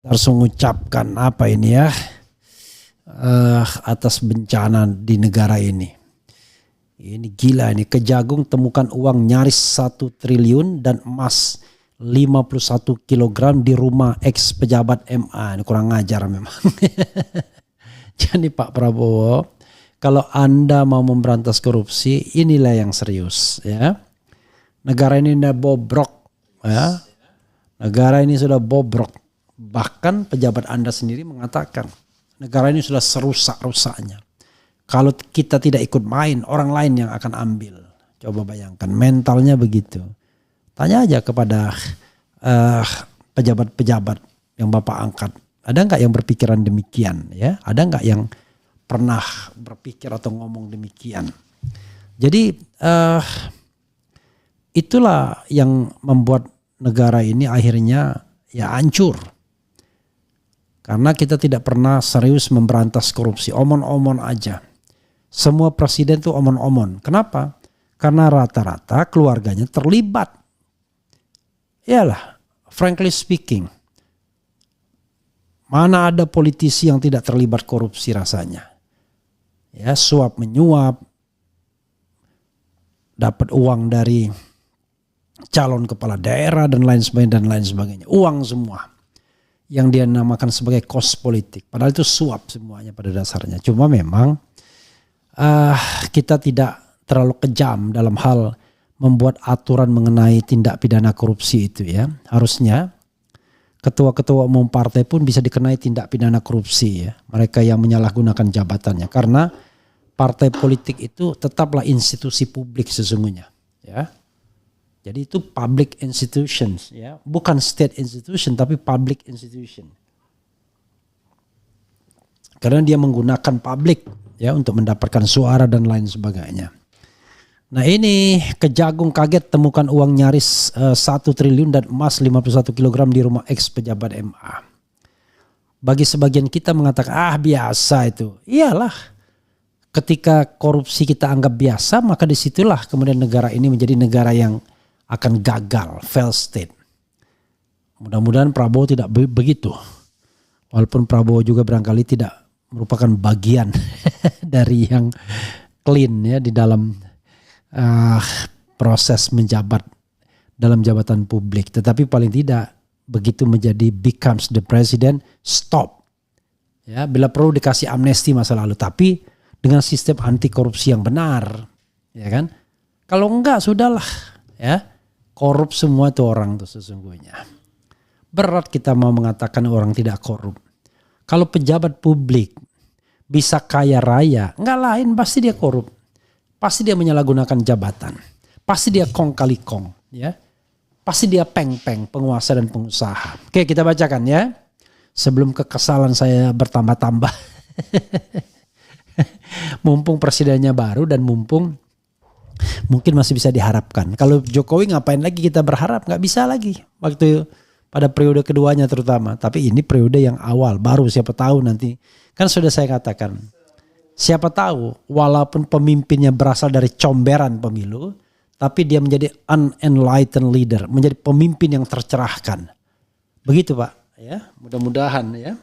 harus mengucapkan apa ini ya, atas bencana di negara ini. Ini gila ini, Kejagung temukan uang nyaris 1 triliun dan emas 51 kilogram di rumah ex pejabat MA. Ini kurang ngajar memang. Jadi Pak Prabowo, kalau Anda mau memberantas korupsi, inilah yang serius ya. Negara ini udah bobrok ya. Negara ini sudah bobrok. Bahkan pejabat Anda sendiri mengatakan negara ini sudah serusak-rusaknya. Kalau kita tidak ikut main, orang lain yang akan ambil. Coba bayangkan, mentalnya begitu. Tanya aja kepada pejabat-pejabat yang Bapak angkat. Ada nggak yang berpikiran demikian? Ya, ada nggak yang pernah berpikir atau ngomong demikian? Jadi itulah yang membuat negara ini akhirnya ya hancur. Karena kita tidak pernah serius memberantas korupsi, omon-omon aja. Semua presiden tuh omon-omon. Kenapa? Karena rata-rata keluarganya terlibat. Iyalah, frankly speaking, mana ada politisi yang tidak terlibat korupsi rasanya. Ya, suap menyuap, dapat uang dari calon kepala daerah dan lain sebagainya. Uang semua yang dia namakan sebagai kos politik. Padahal itu suap semuanya pada dasarnya. Cuma memang kita tidak terlalu kejam dalam hal membuat aturan mengenai tindak pidana korupsi itu ya. Harusnya ketua-ketua umum partai pun bisa dikenai tindak pidana korupsi ya. Mereka yang menyalahgunakan jabatannya. Karena partai politik itu tetaplah institusi publik sesungguhnya ya. Jadi itu public institutions ya, bukan state institution tapi public institution. Karena dia menggunakan publik ya untuk mendapatkan suara dan lain sebagainya. Nah ini Kejagung kaget temukan uang nyaris 1 triliun dan emas 51 kilogram di rumah ex pejabat MA. Bagi sebagian kita mengatakan biasa itu. Iyalah, ketika korupsi kita anggap biasa maka disitulah kemudian negara ini menjadi negara yang akan gagal, fail state. Mudah-mudahan Prabowo tidak begitu. Walaupun Prabowo juga barangkali tidak merupakan bagian dari yang clean ya di dalam proses menjabat dalam jabatan publik. Tetapi paling tidak begitu menjadi becomes the president, stop. Ya, bila perlu dikasih amnesti masa lalu, tapi dengan sistem anti korupsi yang benar, ya kan? Kalau enggak sudahlah, ya. Korup semua tuh orang tuh sesungguhnya. Berat kita mau mengatakan orang tidak korup. Kalau pejabat publik bisa kaya raya, enggak lain pasti dia korup. Pasti dia menyalahgunakan jabatan. Pasti dia kong kali kong, ya. Pasti dia peng-peng penguasa dan pengusaha. Oke, kita bacakan ya. Sebelum kekesalan saya bertambah-tambah. Mumpung presidennya baru dan mumpung mungkin masih bisa diharapkan. Kalau Jokowi ngapain lagi kita berharap? Nggak bisa lagi. Waktu pada periode keduanya terutama. Tapi ini periode yang awal. Baru siapa tahu nanti. Kan sudah saya katakan. Siapa tahu walaupun pemimpinnya berasal dari comberan pemilu. Tapi dia menjadi unenlightened leader. Menjadi pemimpin yang tercerahkan. Begitu Pak. Ya, mudah-mudahan ya.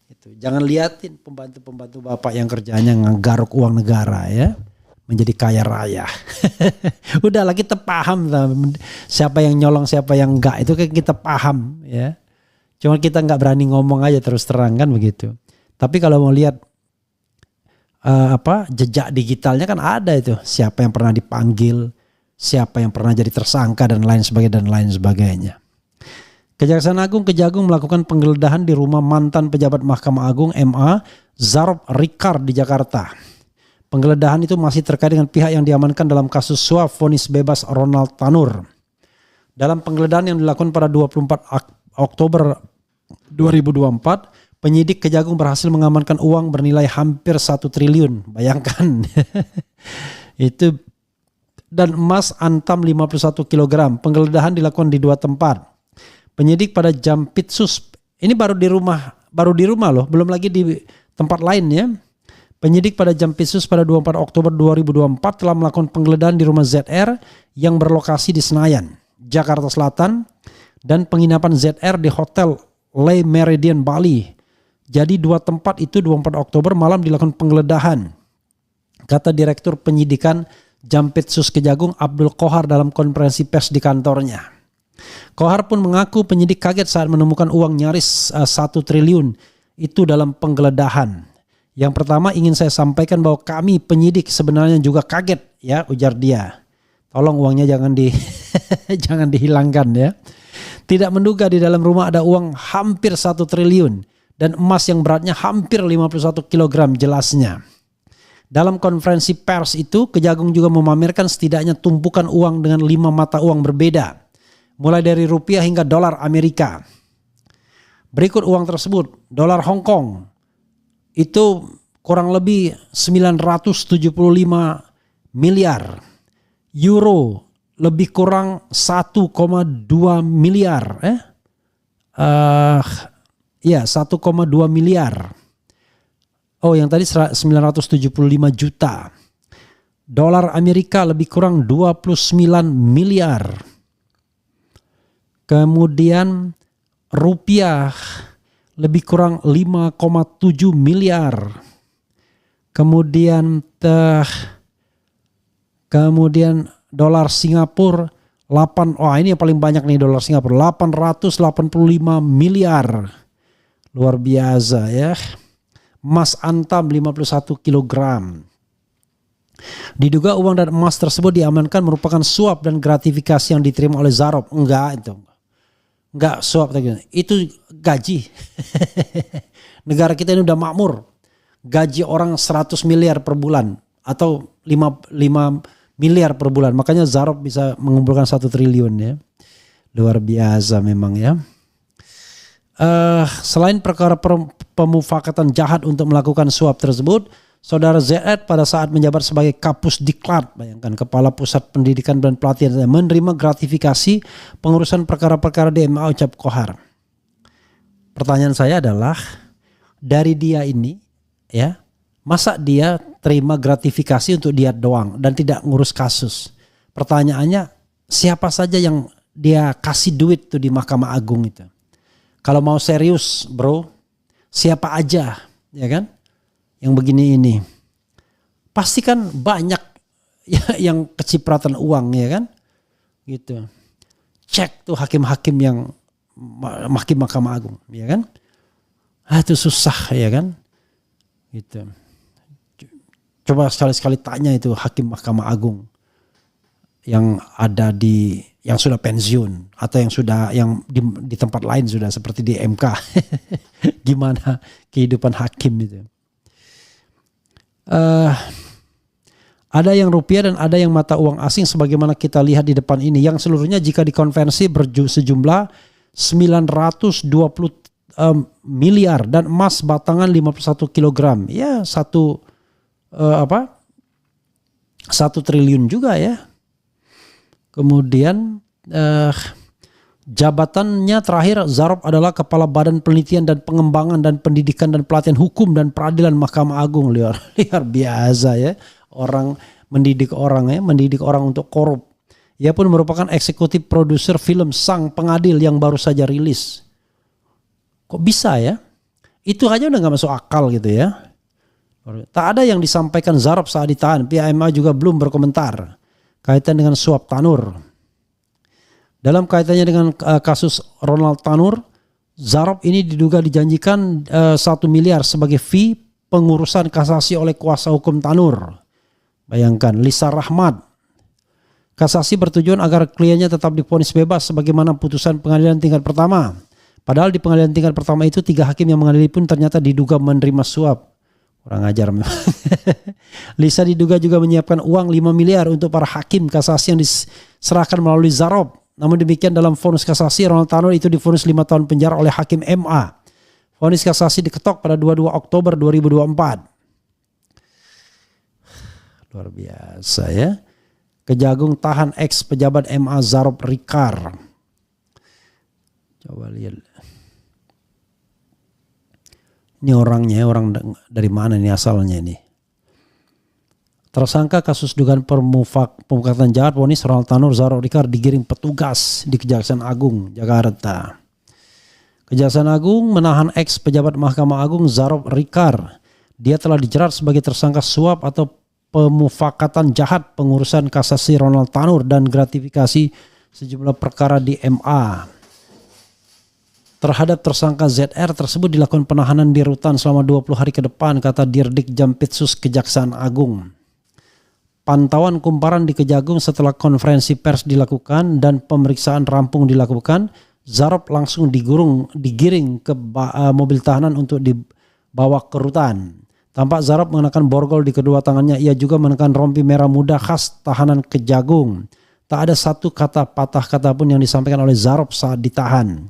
Itu. Jangan liatin pembantu-pembantu Bapak yang kerjanya ngegaruk uang negara ya. Menjadi kaya raya. Udahlah kita paham siapa yang nyolong siapa yang enggak itu kan kita paham ya. Cuma kita nggak berani ngomong aja terus terang kan begitu. Tapi kalau mau lihat jejak digitalnya kan ada itu, siapa yang pernah dipanggil, siapa yang pernah jadi tersangka dan lain sebagainya. Kejaksaan Agung Kejagung melakukan penggeledahan di rumah mantan pejabat Mahkamah Agung MA Zarob Ricard di Jakarta. Penggeledahan itu masih terkait dengan pihak yang diamankan dalam kasus suap vonis bebas Ronald Tanur. Dalam penggeledahan yang dilakukan pada 24 Oktober 2024, penyidik Kejagung berhasil mengamankan uang bernilai hampir 1 triliun. Bayangkan. Itu dan emas antam 51 kg. Penggeledahan dilakukan di 2 tempat. Penyidik pada Jampitsus, ini baru di rumah loh, belum lagi di tempat lain ya. Penyidik pada Jampitsus pada 24 Oktober 2024 telah melakukan penggeledahan di rumah ZR yang berlokasi di Senayan, Jakarta Selatan dan penginapan ZR di Hotel Le Meridian, Bali. Jadi 2 tempat itu 24 Oktober malam dilakukan penggeledahan. Kata Direktur Penyidikan Jampitsus Kejagung Abdul Qohar dalam konferensi pers di kantornya. Qohar pun mengaku penyidik kaget saat menemukan uang nyaris 1 triliun itu dalam penggeledahan. Yang pertama ingin saya sampaikan bahwa kami penyidik sebenarnya juga kaget ya, ujar dia. Tolong uangnya jangan jangan dihilangkan ya. Tidak menduga di dalam rumah ada uang hampir 1 triliun dan emas yang beratnya hampir 51 kg jelasnya. Dalam konferensi pers itu, Kejagung juga memamerkan setidaknya tumpukan uang dengan 5 mata uang berbeda. Mulai dari rupiah hingga dolar Amerika. Berikut uang tersebut. Dolar Hong Kong itu kurang lebih 975 miliar. Euro lebih kurang 1,2 miliar. 1,2 miliar. Oh, yang tadi 975 juta. Dolar Amerika lebih kurang 29 miliar. Kemudian rupiah lebih kurang 5,7 miliar. Kemudian dolar Singapura ini yang paling banyak nih, dolar Singapura 885 miliar. Luar biasa ya. Emas antam 51 kilogram. Diduga uang dan emas tersebut diamankan merupakan suap dan gratifikasi yang diterima oleh Zarob. Enggak suap, itu gaji. Negara kita ini udah makmur. Gaji orang 100 miliar per bulan atau 5 miliar per bulan. Makanya Zarob bisa mengumpulkan 1 triliun ya. Luar biasa memang ya. Selain perkara pemufakatan jahat untuk melakukan suap tersebut, Saudara ZR pada saat menjabat sebagai Kapus Diklat, bayangkan, Kepala Pusat Pendidikan dan Pelatihan, menerima gratifikasi pengurusan perkara-perkara DMA, ucap Qohar. Pertanyaan saya adalah, dari dia ini ya, masa dia terima gratifikasi untuk dia doang dan tidak ngurus kasus? Pertanyaannya, siapa saja yang dia kasih duit tuh di Mahkamah Agung itu? Kalau mau serius bro, siapa aja ya kan yang begini ini? Pasti kan banyak ya, yang kecipratan uang ya kan gitu. Cek tuh hakim-hakim yang Mahkamah Agung ya kan. Itu susah ya kan gitu. Coba sekali-sekali tanya itu hakim Mahkamah Agung yang ada yang sudah pensiun atau yang di tempat lain sudah seperti di MK. Gimana kehidupan hakim itu? Ada yang rupiah dan ada yang mata uang asing sebagaimana kita lihat di depan ini, yang seluruhnya jika dikonversi sejumlah 920 miliar dan emas batangan 51 kilogram. Ya 1 triliun juga ya. Kemudian jabatannya terakhir, Zarob adalah Kepala Badan Penelitian dan Pengembangan dan Pendidikan dan Pelatihan Hukum dan Peradilan Mahkamah Agung. Luar biasa ya. Orang mendidik orang untuk korup. Ia pun merupakan eksekutif produser film Sang Pengadil yang baru saja rilis. Kok bisa ya? Itu aja udah gak masuk akal gitu ya. Tak ada yang disampaikan Zarob saat ditahan. Pihak MA juga belum berkomentar kaitan dengan suap Tanur. Dalam kaitannya dengan kasus Ronald Tanur, Zarob ini diduga dijanjikan 1 miliar sebagai fee pengurusan kasasi oleh kuasa hukum Tanur. Bayangkan, Lisa Rahmat. Kasasi bertujuan agar kliennya tetap divonis bebas sebagaimana putusan pengadilan tingkat pertama. Padahal di pengadilan tingkat pertama itu 3 hakim yang mengadili pun ternyata diduga menerima suap. Kurang ajar memang. Lisa diduga juga menyiapkan uang 5 miliar untuk para hakim kasasi yang diserahkan melalui Zarob. Namun demikian dalam vonis kasasi, Ronald Tanur itu divonis 5 tahun penjara oleh hakim MA. Vonis kasasi diketok pada 22 Oktober 2024. Luar biasa ya. Kejagung tahan ex pejabat MA Zarob Rikar. Coba lihat. Ini orangnya, orang dari mana ini asalnya ini? Tersangka kasus dugaan pemufakatan jahat vonis Ronald Tanur Zarob Rikar digiring petugas di Kejaksaan Agung Jakarta. Kejaksaan Agung menahan ex pejabat Mahkamah Agung Zarop Rikar. Dia telah dijerat sebagai tersangka suap atau pemufakatan jahat pengurusan kasasi Ronald Tanur dan gratifikasi sejumlah perkara di MA. Terhadap tersangka ZR tersebut dilakukan penahanan di rutan selama 20 hari ke depan, kata Dirdik Jampitsus Kejaksaan Agung. Pantauan kumparan di Kejagung setelah konferensi pers dilakukan dan pemeriksaan rampung dilakukan, Zarop langsung digiring ke mobil tahanan untuk dibawa ke rutan. Tampak Zarop mengenakan borgol di kedua tangannya. Ia juga mengenakan rompi merah muda khas tahanan Kejagung. Tak ada satu patah kata pun yang disampaikan oleh Zarop saat ditahan.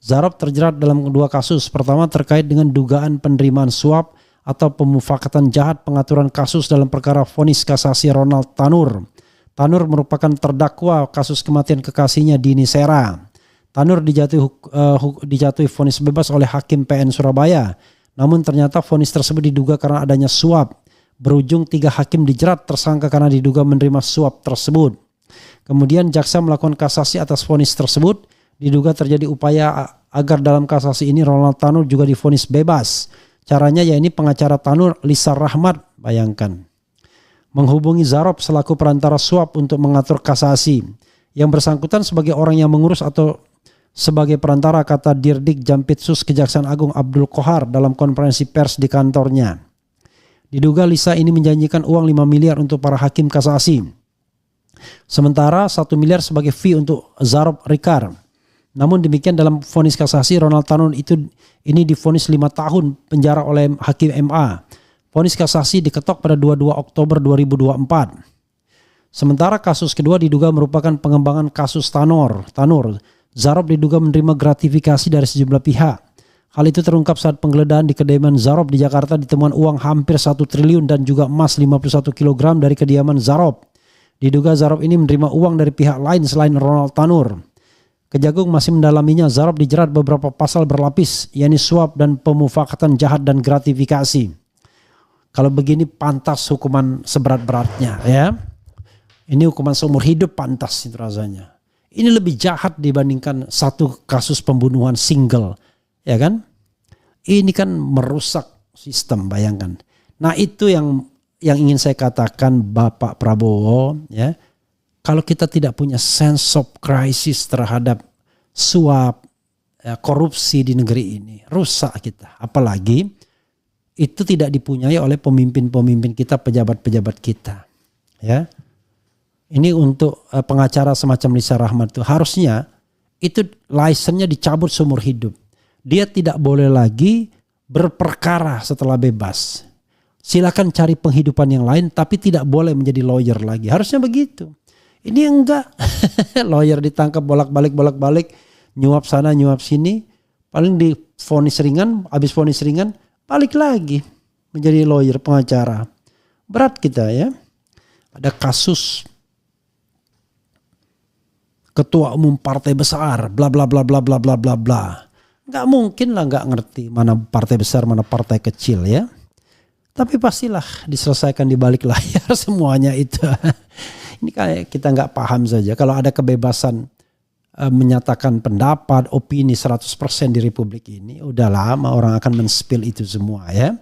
Zarop terjerat dalam dua kasus. Pertama terkait dengan dugaan penerimaan suap atau pemufakatan jahat pengaturan kasus dalam perkara vonis kasasi Ronald Tanur. Tanur merupakan terdakwa kasus kematian kekasihnya Dini Sera. Tanur dijatuhi vonis bebas oleh Hakim PN Surabaya. Namun ternyata vonis tersebut diduga karena adanya suap. Berujung 3 hakim dijerat tersangka karena diduga menerima suap tersebut. Kemudian jaksa melakukan kasasi atas vonis tersebut. Diduga terjadi upaya agar dalam kasasi ini Ronald Tanur juga divonis bebas. Caranya yaitu pengacara Tanur, Lisa Rahmat, bayangkan, menghubungi Zarop selaku perantara suap untuk mengatur kasasi. Yang bersangkutan sebagai orang yang mengurus atau sebagai perantara, kata Dirdik Jampitsus Kejaksaan Agung Abdul Kohar dalam konferensi pers di kantornya. Diduga Lisa ini menjanjikan uang 5 miliar untuk para hakim kasasi. Sementara 1 miliar sebagai fee untuk Zarop Rikar. Namun demikian dalam vonis kasasi Ronald Tanur ini divonis 5 tahun penjara oleh Hakim MA. Vonis kasasi diketok pada 22 Oktober 2024. Sementara kasus kedua diduga merupakan pengembangan kasus Tanur. Zarop diduga menerima gratifikasi dari sejumlah pihak. Hal itu terungkap saat penggeledahan di kediaman Zarop di Jakarta ditemukan uang hampir 1 triliun dan juga emas 51 kg dari kediaman Zarop. Diduga Zarop ini menerima uang dari pihak lain selain Ronald Tanur. Kejagung masih mendalaminya. Zarop dijerat beberapa pasal berlapis, yakni suap dan pemufakatan jahat dan gratifikasi. Kalau begini pantas hukuman seberat-beratnya, ya. Ini hukuman seumur hidup pantas itu rasanya. Ini lebih jahat dibandingkan satu kasus pembunuhan single, ya kan? Ini kan merusak sistem, bayangkan. Nah itu yang ingin saya katakan Bapak Prabowo, ya. Kalau kita tidak punya sense of crisis terhadap suap, ya, korupsi di negeri ini, rusak kita. Apalagi itu tidak dipunyai oleh pemimpin-pemimpin kita, pejabat-pejabat kita, ya. Ini untuk pengacara semacam Lisa Rahmat itu harusnya itu lisensinya dicabut seumur hidup. Dia tidak boleh lagi berperkara setelah bebas. Silakan cari penghidupan yang lain tapi tidak boleh menjadi lawyer lagi. Harusnya begitu. Ini enggak. Lawyer ditangkap bolak-balik, nyuap sana nyuap sini. Paling di vonis ringan, habis vonis ringan balik lagi menjadi lawyer, pengacara. Berat kita, ya. Ada kasus ketua umum partai besar, bla bla bla bla bla bla bla bla. Nggak mungkin lah nggak ngerti mana partai besar, mana partai kecil, ya. Tapi pastilah diselesaikan di balik layar semuanya itu. Ini kayak kita nggak paham saja. Kalau ada kebebasan menyatakan pendapat, opini 100% di Republik ini, udah lama orang akan men-spill itu semua, ya.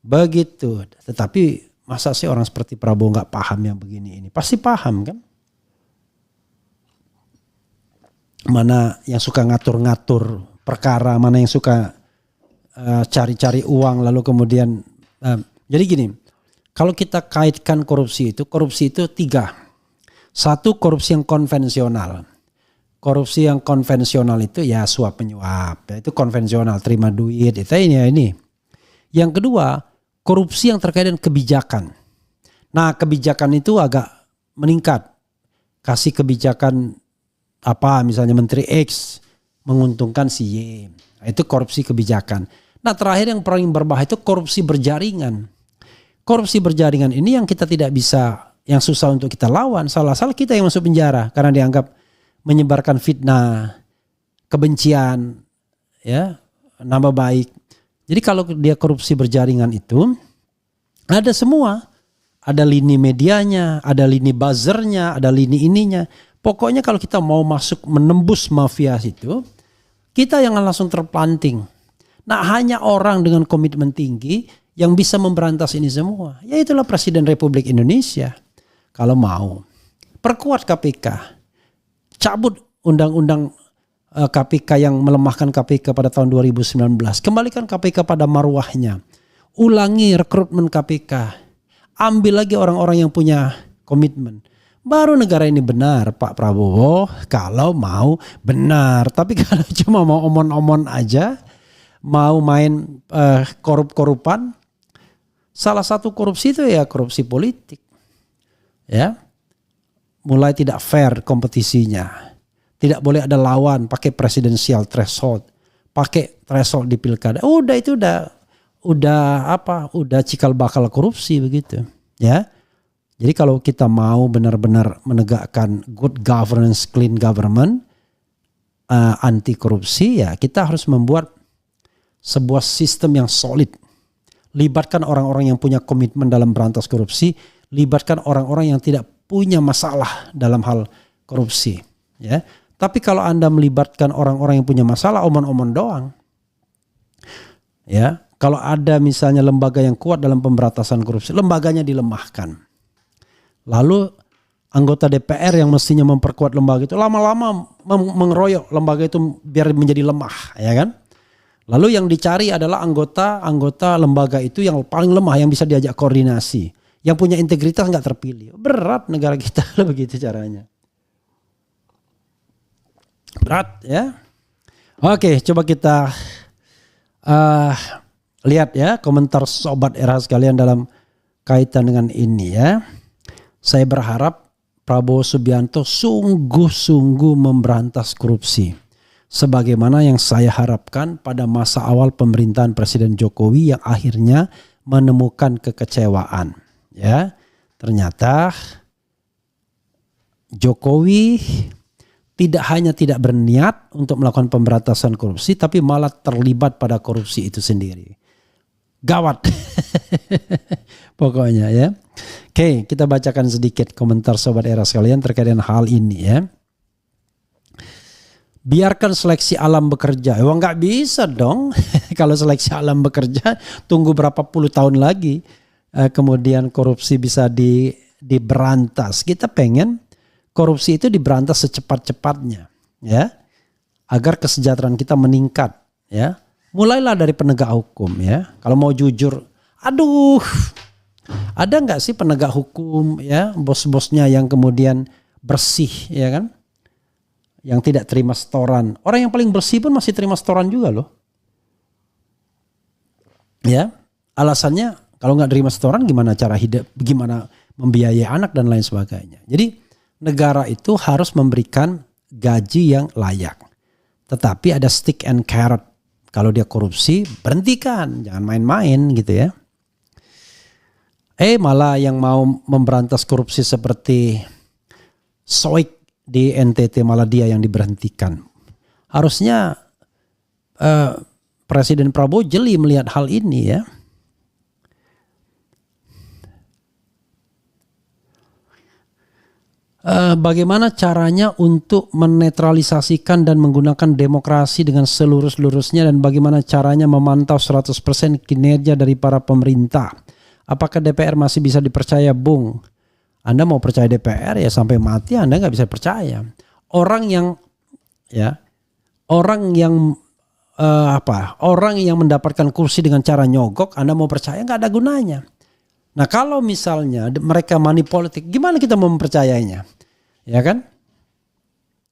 Begitu. Tetapi masa sih orang seperti Prabowo nggak paham yang begini ini? Pasti paham kan? Mana yang suka ngatur-ngatur perkara, mana yang suka cari-cari uang lalu kemudian jadi gini, kalau kita kaitkan korupsi itu 3. 1, korupsi yang konvensional. Korupsi yang konvensional itu ya suap menyuap, ya, itu konvensional, terima duit, itu ini. Yang kedua, korupsi yang terkait dengan kebijakan. Nah, kebijakan itu agak meningkat. Kasih kebijakan apa misalnya Menteri X menguntungkan si Y. Nah, itu korupsi kebijakan. Nah terakhir yang paling berbahaya itu korupsi berjaringan. Korupsi berjaringan ini yang kita tidak bisa, yang susah untuk kita lawan. Salah-salah kita yang masuk penjara karena dianggap menyebarkan fitnah, kebencian, ya, nama baik. Jadi kalau dia korupsi berjaringan itu ada semua. Ada lini medianya, ada lini buzzernya, ada lini ininya. Pokoknya kalau kita mau masuk menembus mafia itu, Kita yang langsung terplanting. Nah, hanya orang dengan komitmen tinggi yang bisa memberantas ini semua. Ya itulah Presiden Republik Indonesia. Kalau mau, perkuat KPK. Cabut undang-undang KPK yang melemahkan KPK pada tahun 2019. Kembalikan KPK pada marwahnya. Ulangi rekrutmen KPK. Ambil lagi orang-orang yang punya komitmen. Baru negara ini benar, Pak Prabowo, kalau mau benar. Tapi kalau cuma mau omon-omon aja, mau main korup-korupan, salah satu korupsi itu ya korupsi politik. Ya, mulai tidak fair kompetisinya. Tidak boleh ada lawan pakai presidensial threshold, pakai threshold di pilkada. Udah itu udah cikal bakal korupsi begitu, ya. Jadi kalau kita mau benar-benar menegakkan good governance, clean government, anti korupsi, ya kita harus membuat sebuah sistem yang solid. Libatkan orang-orang yang punya komitmen dalam berantas korupsi, libatkan orang-orang yang tidak punya masalah dalam hal korupsi. Ya, tapi kalau Anda melibatkan orang-orang yang punya masalah, omon-omon doang. Ya, kalau ada misalnya lembaga yang kuat dalam pemberantasan korupsi, lembaganya dilemahkan. Lalu anggota DPR yang mestinya memperkuat lembaga itu lama-lama mengeroyok lembaga itu biar menjadi lemah, ya kan? Lalu yang dicari adalah anggota lembaga itu yang paling lemah, yang bisa diajak koordinasi, yang punya integritas nggak terpilih. Berat negara kita begitu caranya. Berat ya. Oke, coba kita lihat ya komentar sobat era sekalian dalam kaitan dengan ini ya. Saya berharap Prabowo Subianto sungguh-sungguh memberantas korupsi. Sebagaimana yang saya harapkan pada masa awal pemerintahan Presiden Jokowi yang akhirnya menemukan kekecewaan. Ya, ternyata Jokowi tidak hanya tidak berniat untuk melakukan pemberantasan korupsi, tapi malah terlibat pada korupsi itu sendiri. Gawat. Pokoknya ya. Oke, kita bacakan sedikit komentar sobat era sekalian terkait dengan hal ini ya. Biarkan seleksi alam bekerja. Wah, nggak bisa dong. Kalau seleksi alam bekerja, tunggu berapa puluh tahun lagi kemudian korupsi bisa diberantas. Kita pengen korupsi itu diberantas secepat-cepatnya, ya, agar kesejahteraan kita meningkat, ya. Mulailah dari penegak hukum, ya. Kalau mau jujur, ada nggak sih penegak hukum, ya, bos-bosnya yang kemudian bersih, ya kan? Yang tidak terima setoran. Orang yang paling bersih pun masih terima setoran juga loh. Ya, alasannya kalau nggak terima setoran gimana cara hidup, gimana membiayai anak dan lain sebagainya. Jadi negara itu harus memberikan gaji yang layak. Tetapi ada stick and carrot. Kalau dia korupsi, berhentikan, jangan main-main gitu ya. Malah yang mau memberantas korupsi seperti Soik di NTT malah dia yang diberhentikan. Harusnya Presiden Prabowo jeli melihat hal ini ya. Bagaimana caranya untuk menetralisasikan dan menggunakan demokrasi dengan seluruh-seluruhnya, dan bagaimana caranya memantau 100% kinerja dari para pemerintah. Apakah DPR masih bisa dipercaya, Bung? Anda mau percaya DPR ya sampai mati Anda nggak bisa percaya. Orang yang mendapatkan kursi dengan cara nyogok, Anda mau percaya nggak ada gunanya. Nah kalau misalnya mereka money politik, gimana kita mau mempercayainya? Ya kan?